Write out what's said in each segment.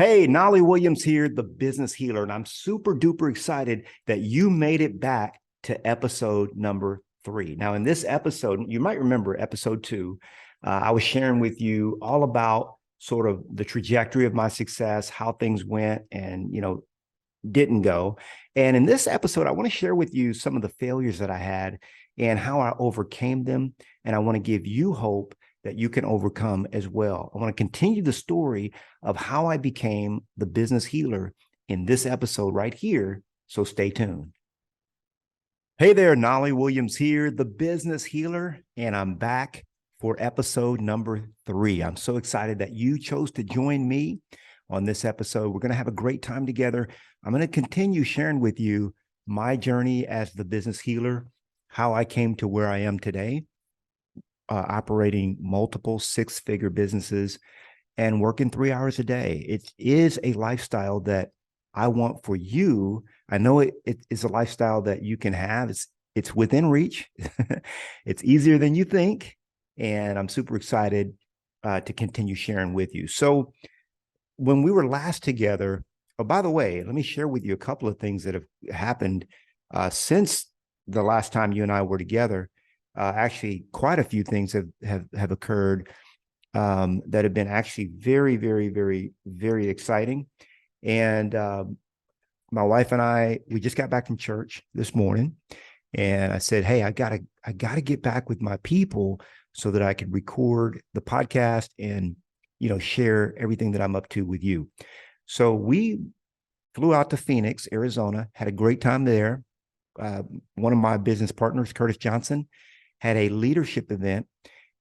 Hey, Knolly Williams here, the business healer, and I'm super duper excited that you made it back to episode number 3. Now, in this episode, you might remember episode 2, I was sharing with you all about sort of the trajectory of my success, how things went and, didn't go. And in this episode, I want to share with you some of the failures that I had and how I overcame them. And I want to give you hope that you can overcome as well. I want to continue the story of how I became the business healer in this episode right here. So stay tuned. Hey there, Knolly Williams here, the business healer, and I'm back for episode number 3. I'm so excited that you chose to join me on this episode. We're going to have a great time together. I'm going to continue sharing with you my journey as the business healer, how I came to where I am today, operating multiple 6-figure businesses and working 3 hours a day. It is a lifestyle that I want for you. I know it is a lifestyle that you can have. It's within reach. It's easier than you think. And I'm super excited to continue sharing with you. So when we were last together, oh, by the way, let me share with you a couple of things that have happened since the last time you and I were together. Actually, quite a few things have occurred that have been actually very, very, very, very exciting. And my wife and we just got back from church this morning, and I said, "Hey, I gotta get back with my people so that I can record the podcast and share everything that I'm up to with you." So we flew out to Phoenix, Arizona, had a great time there. One of my business partners, Curtis Johnson, had a leadership event,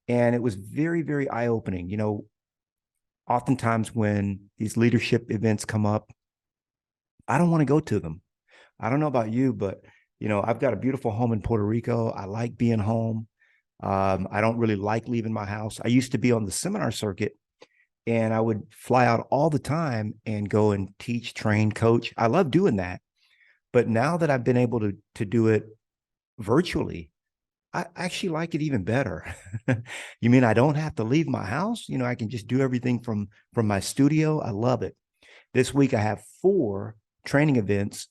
and it was very, very eye-opening. Oftentimes when these leadership events come up, I don't want to go to them. I don't know about you, but I've got a beautiful home in Puerto Rico. I like being home. I don't really like leaving my house. I used to be on the seminar circuit, and I would fly out all the time and go and teach, train, coach. I love doing that. But now that I've been able to do it virtually, I actually like it even better. You mean I don't have to leave my house? I can just do everything from my studio. I love it. This week I have 4 training events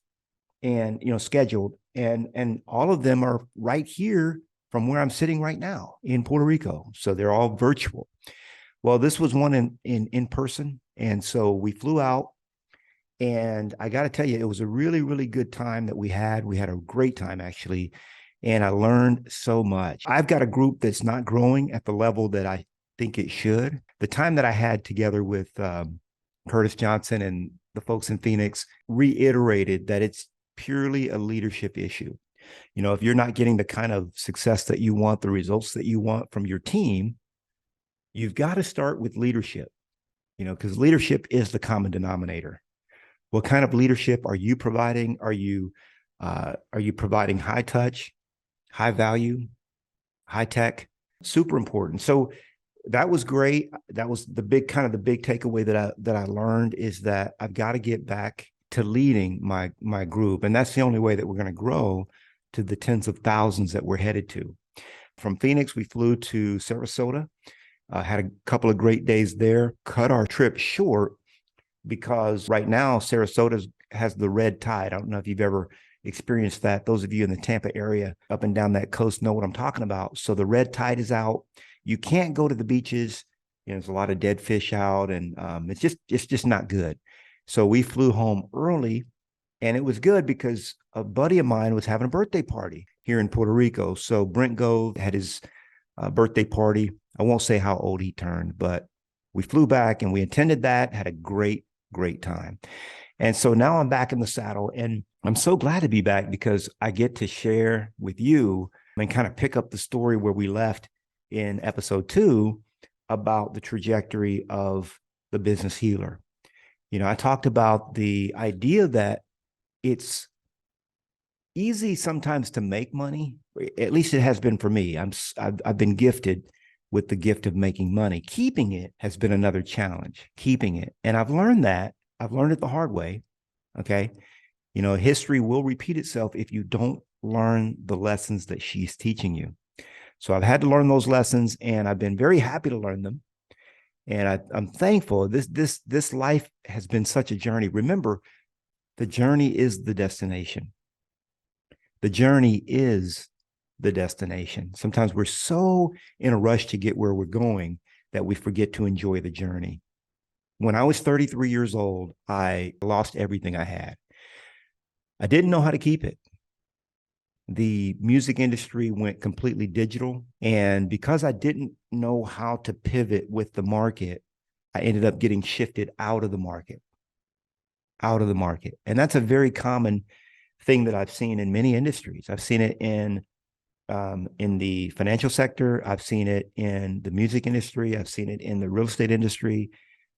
and scheduled, and all of them are right here from where I'm sitting right now in Puerto Rico. So they're all virtual. Well, this was one in person, and so we flew out. And I got to tell you, it was a really, really good time that we had. We had a great time, actually. And I learned so much. I've got a group that's not growing at the level that I think it should. The time that I had together with Curtis Johnson and the folks in Phoenix reiterated that it's purely a leadership issue. If you're not getting the kind of success that you want, the results that you want from your team, you've got to start with leadership, because leadership is the common denominator. What kind of leadership are you providing? Are you providing high touch, high value, high tech? Super important. So that was great. That was the big takeaway that I learned, is that I've got to get back to leading my group. And that's the only way that we're going to grow to the tens of thousands that we're headed to. From Phoenix, we flew to Sarasota, had a couple of great days there, cut our trip short because right now Sarasota has the red tide. I don't know if you've ever experienced that. Those of you in the Tampa area up and down that coast know what I'm talking about. So the red tide is out. You can't go to the beaches. There's a lot of dead fish out, and it's just not good. So we flew home early, and it was good because a buddy of mine was having a birthday party here in Puerto Rico. So Brent Gove had his birthday party. I won't say how old he turned, but we flew back and we attended that, had a great time. And so now I'm back in the saddle, and I'm so glad to be back because I get to share with you and kind of pick up the story where we left in episode 2 about the trajectory of the business healer. I talked about the idea that it's easy sometimes to make money. At least it has been for me. I've been gifted with the gift of making money. Keeping it has been another challenge, keeping it. And I've learned it the hard way. Okay. History will repeat itself if you don't learn the lessons that she's teaching you. So I've had to learn those lessons, and I've been very happy to learn them. And I'm thankful. This life has been such a journey. Remember, the journey is the destination. The journey is the destination. Sometimes we're so in a rush to get where we're going that we forget to enjoy the journey. When I was 33 years old, I lost everything I had. I didn't know how to keep it. The music industry went completely digital. And because I didn't know how to pivot with the market, I ended up getting shifted out of the market, out of the market. And that's a very common thing that I've seen in many industries. I've seen it in the financial sector. I've seen it in the music industry. I've seen it in the real estate industry.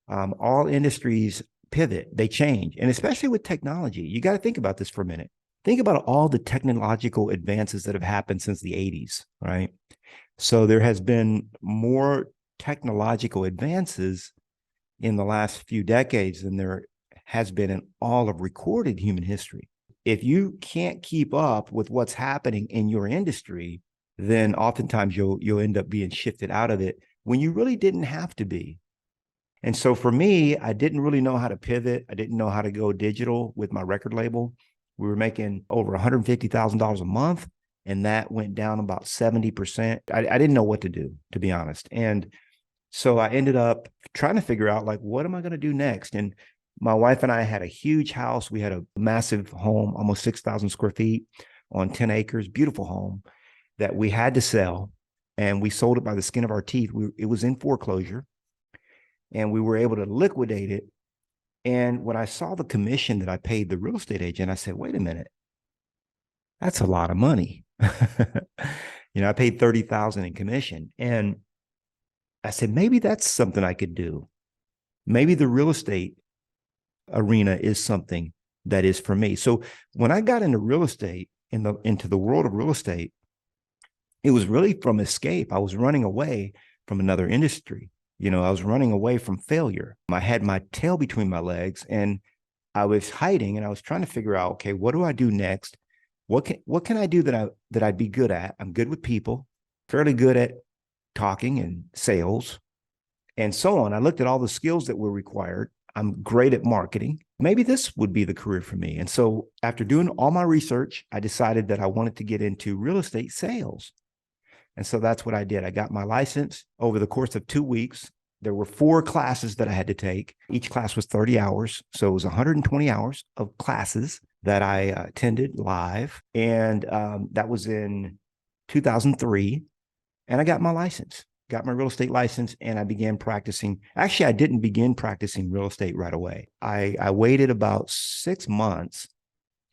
All industries pivot, they change. And especially with technology, you got to think about this for a minute. Think about all the technological advances that have happened since the 80s, right? So there has been more technological advances in the last few decades than there has been in all of recorded human history. If you can't keep up with what's happening in your industry, then oftentimes you'll end up being shifted out of it when you really didn't have to be. And so for me, I didn't really know how to pivot. I didn't know how to go digital with my record label. We were making over $150,000 a month, and that went down about 70%. I didn't know what to do, to be honest. And so I ended up trying to figure out, like, what am I going to do next? And my wife and I had a huge house. We had a massive home, almost 6,000 square feet on 10 acres, beautiful home that we had to sell. And we sold it by the skin of our teeth. It was in foreclosure, and we were able to liquidate it. And when I saw the commission that I paid the real estate agent, I said, wait a minute, that's a lot of money. I paid $30,000 in commission. And I said, maybe that's something I could do. Maybe the real estate arena is something that is for me. So when I got into real estate, into the world of real estate, it was really from escape. I was running away from another industry. I was running away from failure. I had my tail between my legs, and I was hiding, and I was trying to figure out, okay, what do I do next? What can I do that I'd be good at? I'm good with people, fairly good at talking and sales and so on. I looked at all the skills that were required. I'm great at marketing. Maybe this would be the career for me. And so after doing all my research, I decided that I wanted to get into real estate sales. And so that's what I did. I got my license over the course of 2 weeks. There were 4 classes that I had to take. Each class was 30 hours. So it was 120 hours of classes that I attended live. And that was in 2003. And I got my license, got my real estate license, and I began practicing. Actually, I didn't begin practicing real estate right away. I waited about 6 months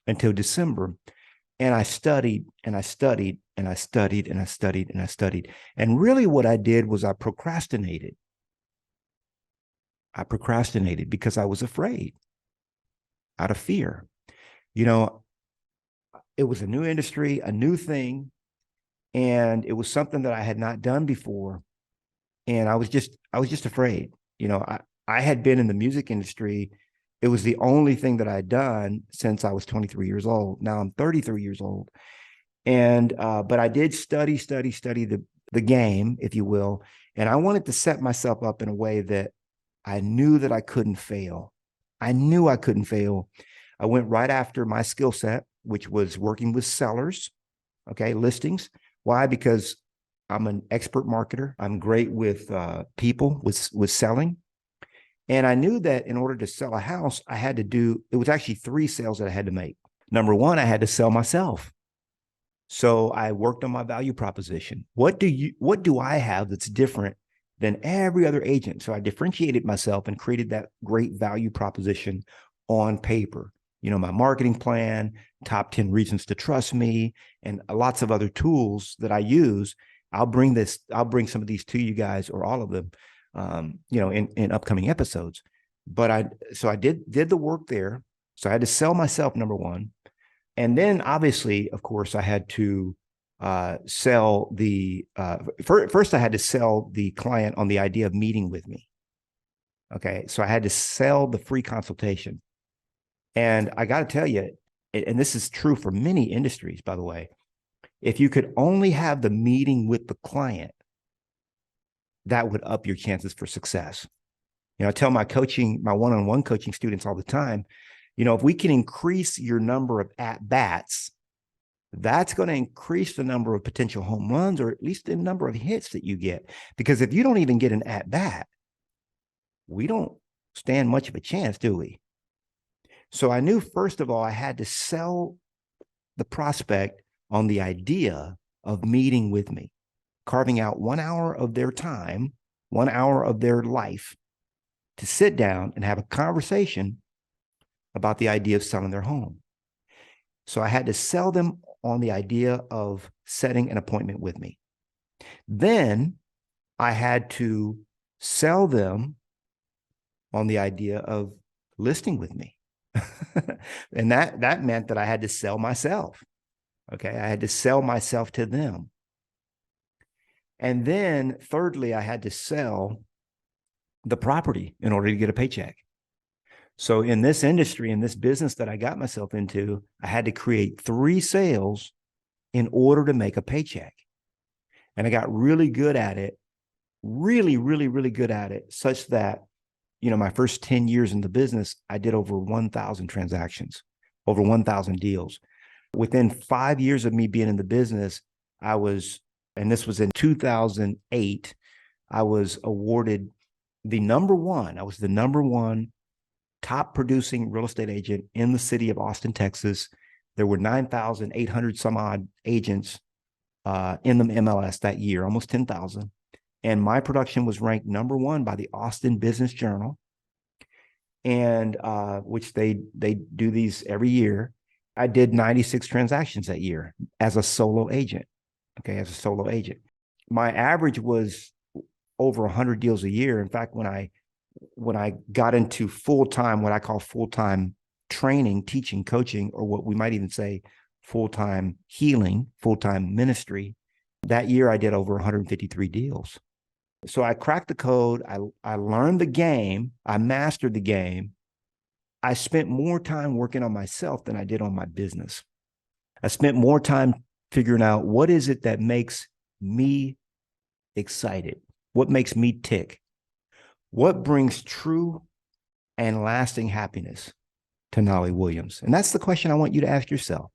until December. And I studied and I studied and I studied and I studied and I studied. And really what I did was I procrastinated. I procrastinated because I was afraid, out of fear. It was a new industry, a new thing, and it was something that I had not done before. And I was just afraid. I had been in the music industry. It was the only thing that I'd done since I was 23 years old. Now I'm 33 years old. And, but I did study the game, if you will. And I wanted to set myself up in a way that I knew that I couldn't fail. I knew I couldn't fail. I went right after my skill set, which was working with sellers, okay, listings. Why? Because I'm an expert marketer. I'm great with people, with selling. And I knew that in order to sell a house, it was actually 3 sales that I had to make. Number 1, I had to sell myself. So I worked on my value proposition. What do I have that's different than every other agent? So I differentiated myself and created that great value proposition on paper. My marketing plan, top 10 reasons to trust me, and lots of other tools that I use. I'll bring some of these to you guys, or all of them, in upcoming episodes. But I did the work there. So I had to sell myself, number 1. And then obviously, of course, I had to sell first I had to sell the client on the idea of meeting with me. Okay. So I had to sell the free consultation. And I got to tell you, and this is true for many industries, by the way, if you could only have the meeting with the client, that would up your chances for success. I tell my one-on-one coaching students all the time, if we can increase your number of at-bats, that's going to increase the number of potential home runs, or at least the number of hits that you get. Because if you don't even get an at-bat, we don't stand much of a chance, do we? So I knew, first of all, I had to sell the prospect on the idea of meeting with me, carving out 1 hour of their time, 1 hour of their life to sit down and have a conversation about the idea of selling their home. So I had to sell them on the idea of setting an appointment with me. Then I had to sell them on the idea of listing with me. And that meant that I had to sell myself. Okay. I had to sell myself to them. And then thirdly, I had to sell the property in order to get a paycheck. So in this industry, in this business that I got myself into, I had to create 3 sales in order to make a paycheck. And I got really good at it, really, really, really good at it, such that, my first 10 years in the business, I did over 1,000 transactions, over 1,000 deals. Within 5 years of me being in the business, and this was in 2008, I was awarded I was the number one top producing real estate agent in the city of Austin, Texas. There were 9,800 some odd agents in the MLS that year, almost 10,000. And my production was ranked number 1 by the Austin Business Journal, and which they do these every year. I did 96 transactions that year as a solo agent. Okay, as a solo agent. My average was over 100 deals a year. In fact, when I got into full-time, what I call full-time training, teaching, coaching, or what we might even say full-time healing, full-time ministry, that year I did over 153 deals. So I cracked the code. I learned the game. I mastered the game. I spent more time working on myself than I did on my business. I spent more time figuring out, what is it that makes me excited? What makes me tick? What brings true and lasting happiness to Knolly Williams? And that's the question I want you to ask yourself.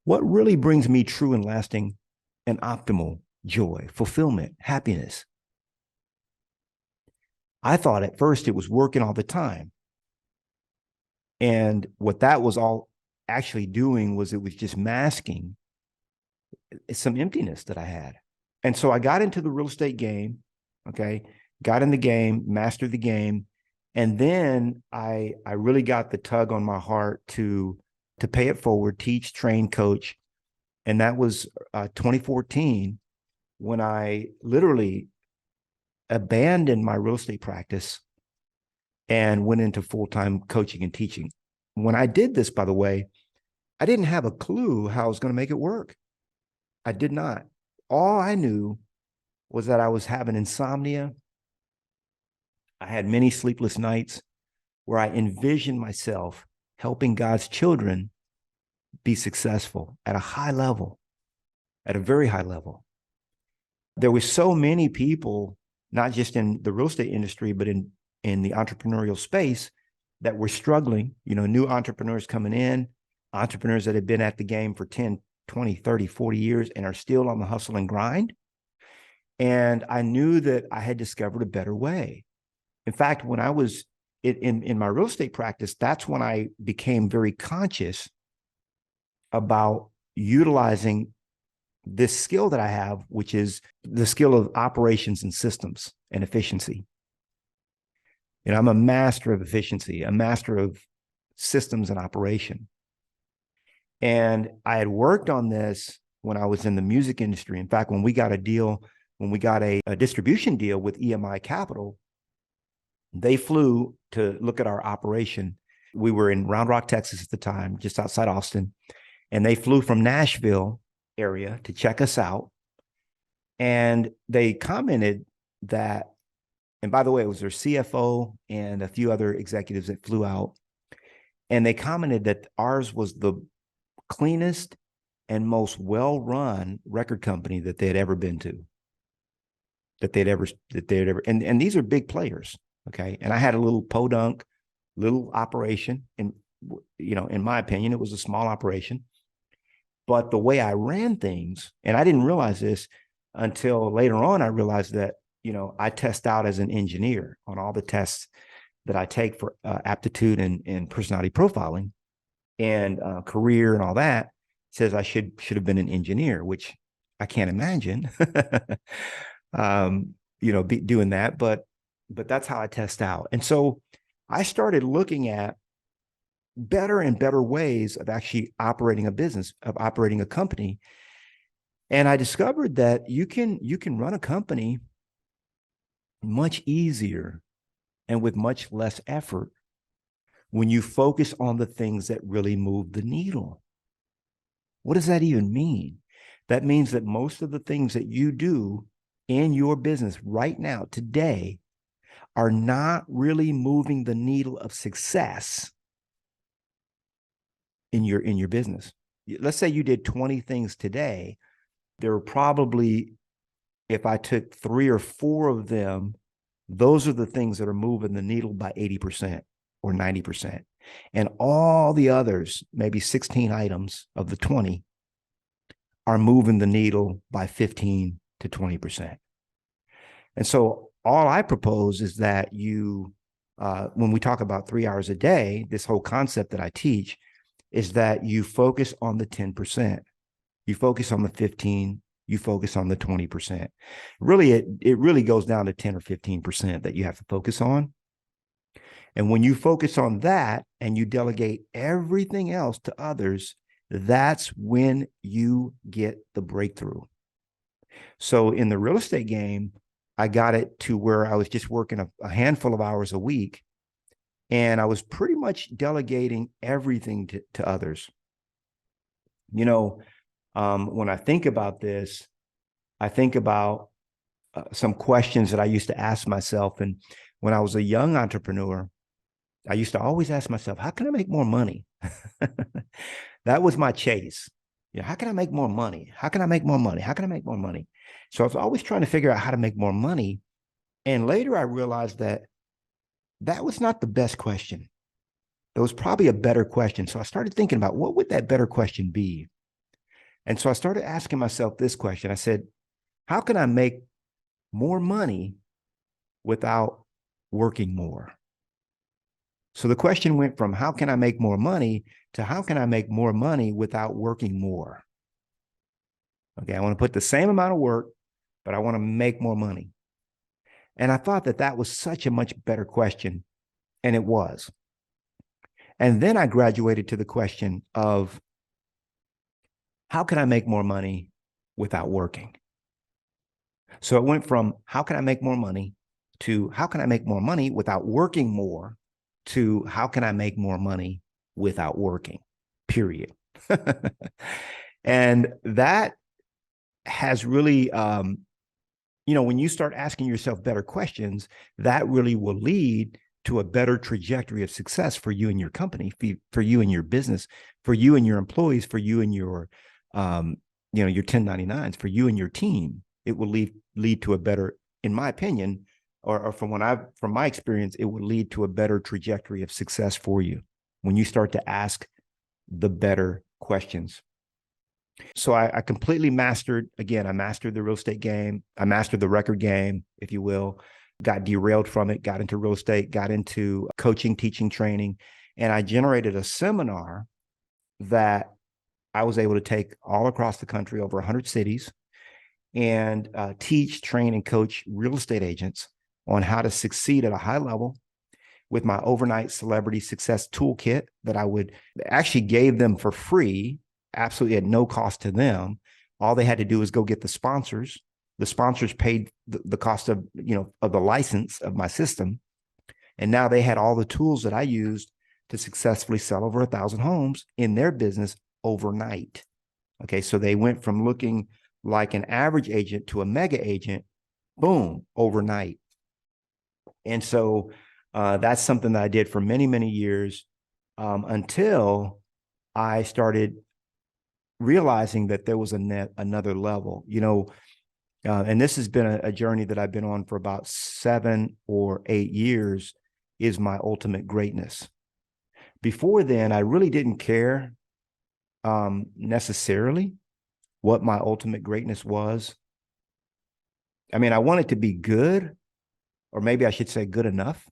What really brings me true and lasting and optimal joy, fulfillment, happiness? I thought at first it was working all the time. And what that was all actually doing was it was just masking some emptiness that I had. And so I got into the real estate game, okay, got in the game, mastered the game. And then I really got the tug on my heart to pay it forward, teach, train, coach. And that was 2014 when I literally abandoned my real estate practice and went into full-time coaching and teaching. When I did this, by the way, I didn't have a clue how I was going to make it work. I did not. All I knew was that I was having insomnia. I had many sleepless nights where I envisioned myself helping God's children be successful at a high level, at a very high level. There were so many people, not just in the real estate industry, but in the entrepreneurial space, that were struggling, new entrepreneurs coming in, entrepreneurs that had been at the game for 10, 20, 30, 40 years and are still on the hustle and grind. And I knew that I had discovered a better way. In fact, when I was in my real estate practice, that's when I became very conscious about utilizing this skill that I have, which is the skill of operations and systems and efficiency. I'm a master of efficiency, a master of systems and operation. And I had worked on this when I was in the music industry. In fact, when we got a distribution deal with EMI Capital, they flew to look at our operation. We were in Round Rock, Texas at the time, just outside Austin. And they flew from Nashville area to check us out. And they commented that, and by the way, it was their CFO and a few other executives that flew out. And they commented that ours was the cleanest and most well-run record company that they had ever been to. and these are big players. Okay. And I had a little podunk, little operation. And, in my opinion, it was a small operation. But the way I ran things, and I didn't realize this until later on, I realized that, I test out as an engineer on all the tests that I take for aptitude and personality profiling and career and all that. Says I should have been an engineer, which I can't imagine, be doing that. But that's how I test out. And so I started looking at better and better ways of actually operating a business, of operating a company. And I discovered that you can run a company much easier and with much less effort when you focus on the things that really move the needle. What does that even mean? That means that most of the things that you do in your business right now, today, are not really moving the needle of success in your business. Let's say you did 20 things today. There are probably, if I took 3 or 4 of them, those are the things that are moving the needle by 80% or 90%. And all the others, maybe 16 items of the 20, are moving the needle by 15 to 20%. And so all I propose is that you, when we talk about 3 hours a day, this whole concept that I teach is that you focus on the 10%. You focus on the 15, you focus on the 20%. Really, it really goes down to 10 or 15% that you have to focus on. And when you focus on that and you delegate everything else to others, that's when you get the breakthrough. So in the real estate game, I got it to where I was just working a handful of hours a week, and I was pretty much delegating everything to others. When I think about this, I think about some questions that I used to ask myself. And when I was a young entrepreneur, I used to always ask myself, how can I make more money? That was my chase. How can I make more money? How can I make more money? How can I make more money? So I was always trying to figure out how to make more money. And later I realized that was not the best question. There was probably a better question. So I started thinking about what would that better question be? And so I started asking myself this question. I said, how can I make more money without working more? So the question went from how can I make more money to how can I make more money without working more? Okay, I want to put the same amount of work, but I want to make more money. And I thought that was such a much better question, and it was. And then I graduated to the question of how can I make more money without working? So it went from how can I make more money to how can I make more money without working more to how can I make more money without working, period. And that has really, when you start asking yourself better questions, that really will lead to a better trajectory of success for you and your company, for you and your business, for you and your employees, for you and your, your 1099s, for you and your team. It will lead to a better, in my opinion, or from my experience, it will lead to a better trajectory of success for you when you start to ask the better questions. So I completely mastered the real estate game. I mastered the record game, if you will, got derailed from it, got into real estate, got into coaching, teaching, training, and I generated a seminar that I was able to take all across the country, over 100 cities, and teach, train, and coach real estate agents on how to succeed at a high level with my overnight celebrity success toolkit that I would actually gave them for free, absolutely at no cost to them. All they had to do was go get the sponsors. The sponsors paid the cost of the license of my system. And now they had all the tools that I used to successfully sell over 1,000 homes in their business overnight. Okay. So they went from looking like an average agent to a mega agent, boom, overnight. And so that's something that I did for many, many years until I started realizing that there was another level. and this has been a journey that I've been on for about 7 or 8 years, is my ultimate greatness. Before then, I really didn't care necessarily what my ultimate greatness was. I mean, I wanted to be good, or maybe I should say good enough.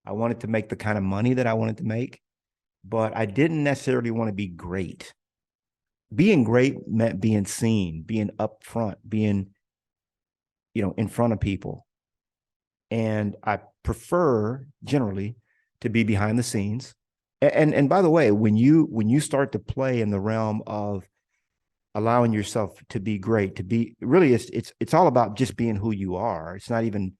I wanted to make the kind of money that I wanted to make, but I didn't necessarily want to be great. Being great meant being seen, being up front, being, in front of people. And I prefer generally to be behind the scenes. And by the way, when you start to play in the realm of allowing yourself to be great, to be really, it's all about just being who you are. It's not even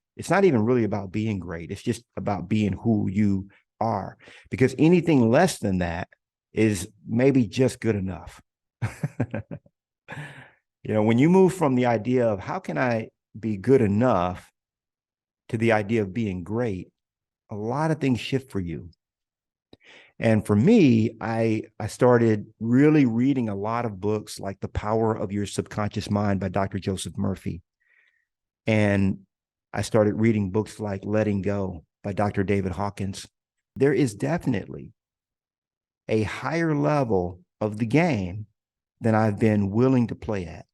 really about being great. It's just about being who you are, because anything less than that is maybe just good enough. When you move from the idea of how can I be good enough to the idea of being great, a lot of things shift for you. And for me, I started really reading a lot of books like The Power of Your Subconscious Mind by Dr. Joseph Murphy. And I started reading books like Letting Go by Dr. David Hawkins. There is definitely a higher level of the game than I've been willing to play at.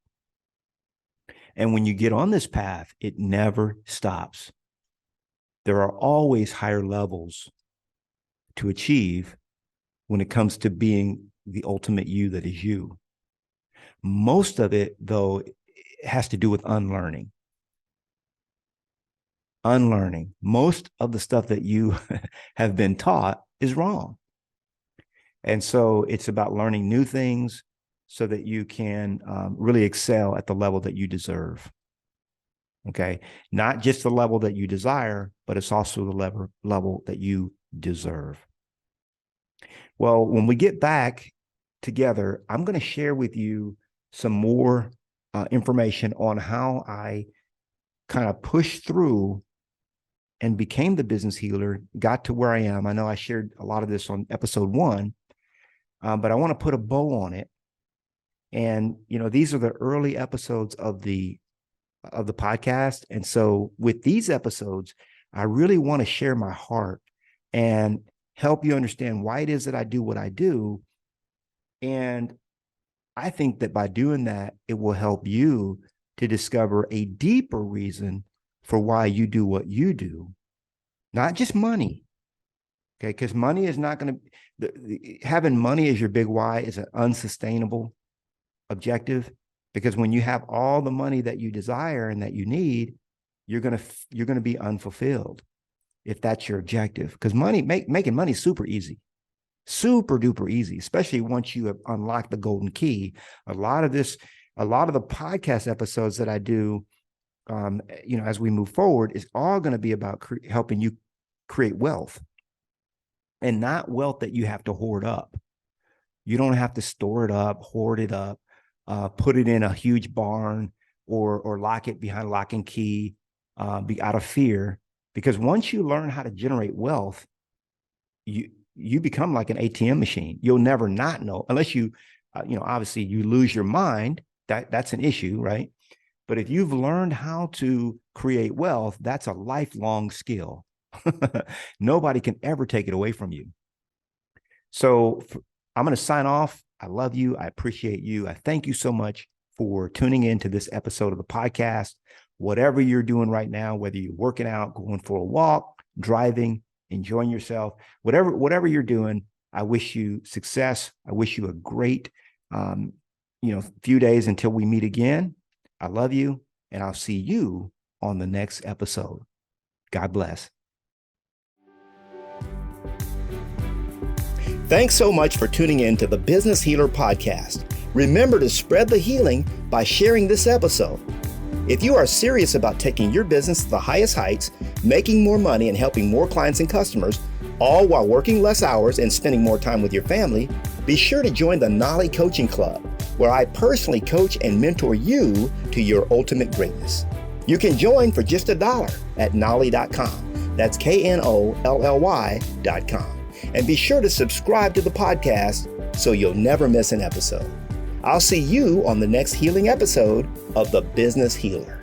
And when you get on this path, it never stops. There are always higher levels to achieve when it comes to being the ultimate you that is you. Most of it, though, has to do with unlearning. Most of the stuff that you have been taught is wrong. And so it's about learning new things so that you can really excel at the level that you deserve. Okay. Not just the level that you desire, but it's also the level that you deserve. Well, when we get back together, I'm going to share with you some more information on how I kind of pushed through and became the business healer, got to where I am. I know I shared a lot of this on episode 1, but I want to put a bow on it. And, these are the early episodes of the podcast. And so with these episodes, I really want to share my heart and help you understand why it is that I do what I do. And I think that by doing that, it will help you to discover a deeper reason for why you do what you do, not just money. Okay. Because money is not going to, having money as your big why is an unsustainable objective, because when you have all the money that you desire and that you need, you're going to be unfulfilled if that's your objective. Because making money is super easy, super duper easy, especially once you have unlocked the golden key. A lot of the podcast episodes that I do, as we move forward, is all going to be about helping you create wealth, and not wealth that you have to hoard up. You don't have to store it up, hoard it up, put it in a huge barn or lock it behind lock and key, be out of fear. Because once you learn how to generate wealth, you become like an ATM machine. You'll never not know, unless you, obviously you lose your mind. That's an issue, right? But if you've learned how to create wealth, that's a lifelong skill. Nobody can ever take it away from you. So I'm going to sign off. I love you. I appreciate you. I thank you so much for tuning in to this episode of the podcast. Whatever you're doing right now, whether you're working out, going for a walk, driving, enjoying yourself, whatever you're doing, I wish you success. I wish you a great, few days until we meet again. I love you, and I'll see you on the next episode. God bless. Thanks so much for tuning in to the Business Healer Podcast. Remember to spread the healing by sharing this episode. If you are serious about taking your business to the highest heights, making more money, and helping more clients and customers, all while working less hours and spending more time with your family, be sure to join the Knolly Coaching Club, where I personally coach and mentor you to your ultimate greatness. You can join for just $1 at Knolly.com. That's KNOLLY.com. And be sure to subscribe to the podcast so you'll never miss an episode. I'll see you on the next healing episode of The Business Healer.